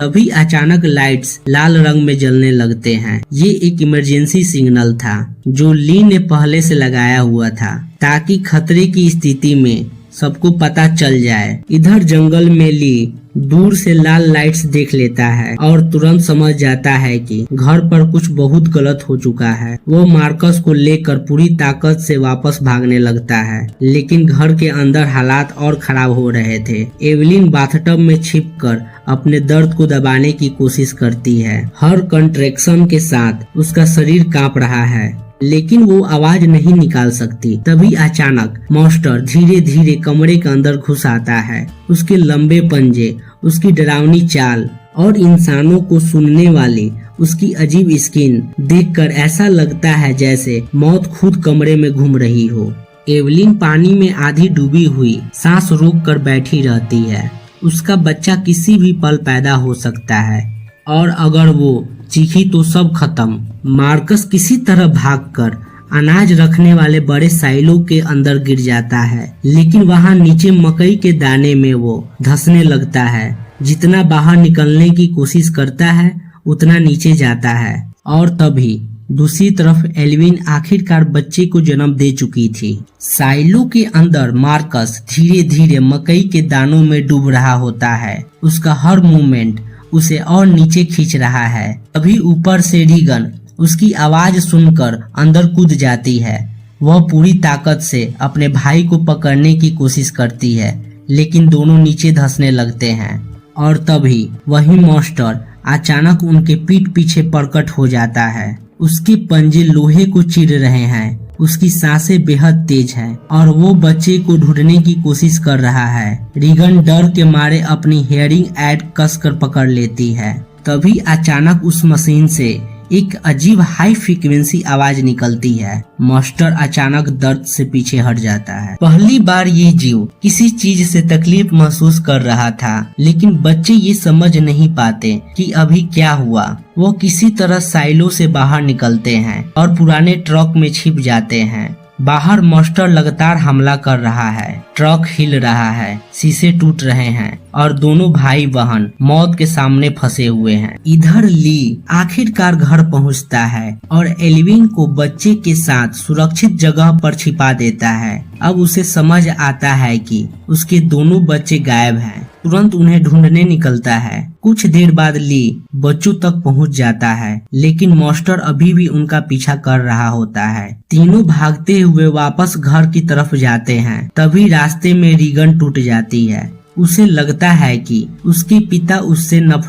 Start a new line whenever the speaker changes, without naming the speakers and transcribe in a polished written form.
तभी अचानक लाइट्स लाल रंग में जलने लगते हैं। ये एक इमरजेंसी सिग्नल था जो ली ने पहले से लगाया हुआ था ताकि खतरे की स्थिति में सबको पता चल जाए। इधर जंगल में ली दूर से लाल लाइट्स देख लेता है और तुरंत समझ जाता है कि घर पर कुछ बहुत गलत हो चुका है। वो मार्कस को लेकर पूरी ताकत से वापस भागने लगता है, लेकिन घर के अंदर हालात और खराब हो रहे थे। एवलिन बाथटब में छिपकर अपने दर्द को दबाने की कोशिश करती है। हर कंट्रैक्शन के साथ उसका शरीर कांप रहा है, लेकिन वो आवाज नहीं निकाल सकती। तभी अचानक मॉन्स्टर धीरे धीरे कमरे के अंदर घुस आता है। उसके लंबे पंजे, उसकी डरावनी चाल और इंसानों को सुनने वाली उसकी अजीब स्किन देखकर ऐसा लगता है जैसे मौत खुद कमरे में घूम रही हो। एवलिन पानी में आधी डूबी हुई सांस रोक कर बैठी रहती है। उसका बच्चा किसी भी पल पैदा हो सकता है और अगर वो चीखी तो सब खत्म। मार्कस किसी तरह भागकर अनाज रखने वाले बड़े साइलो के अंदर गिर जाता है, लेकिन वहां नीचे मकई के दाने में वो धंसने लगता है। जितना बाहर निकलने की कोशिश करता है उतना नीचे जाता है। और तभी दूसरी तरफ एल्विन आखिरकार बच्चे को जन्म दे चुकी थी। साइलो के अंदर मार्कस धीरे धीरे मकई के दानों में डूब रहा होता है। उसका हर मूवमेंट उसे और नीचे खींच रहा है। तभी ऊपर से रीगन उसकी आवाज सुनकर अंदर कूद जाती है। वह पूरी ताकत से अपने भाई को पकड़ने की कोशिश करती है, लेकिन दोनों नीचे धंसने लगते हैं। और तभी वही मॉन्स्टर अचानक उनके पीठ पीछे प्रकट हो जाता है। उसके पंजे लोहे को चीर रहे हैं। उसकी सांसें बेहद तेज हैं और वो बच्चे को ढूंढने की कोशिश कर रहा है। रीगन डर के मारे अपनी हेयरिंग एड कसकर पकड़ लेती है। तभी अचानक उस मशीन से एक अजीब हाई फ्रीक्वेंसी आवाज निकलती है। मॉन्स्टर अचानक दर्द से पीछे हट जाता है। पहली बार ये जीव किसी चीज से तकलीफ महसूस कर रहा था, लेकिन बच्चे ये समझ नहीं पाते कि अभी क्या हुआ। वो किसी तरह साइलो से बाहर निकलते हैं और पुराने ट्रक में छिप जाते हैं। बाहर मॉन्स्टर लगातार हमला कर रहा है। ट्रक हिल रहा है, शीशे टूट रहे हैं और दोनों भाई बहन मौत के सामने फंसे हुए हैं। इधर ली आखिरकार घर पहुंचता है और एल्विन को बच्चे के साथ सुरक्षित जगह पर छिपा देता है। अब उसे समझ आता है कि उसके दोनों बच्चे गायब हैं। तुरंत उन्हें ढूंढने निकलता है। कुछ देर बाद ली बच्चों तक पहुंच जाता है, लेकिन मॉन्स्टर अभी भी उनका पीछा कर रहा होता है। तीनों भागते हुए वापस घर की तरफ जाते हैं। तभी रास्ते में रीगन टूट जाती है। उसे लगता है कि उसके पिता उससे नफरत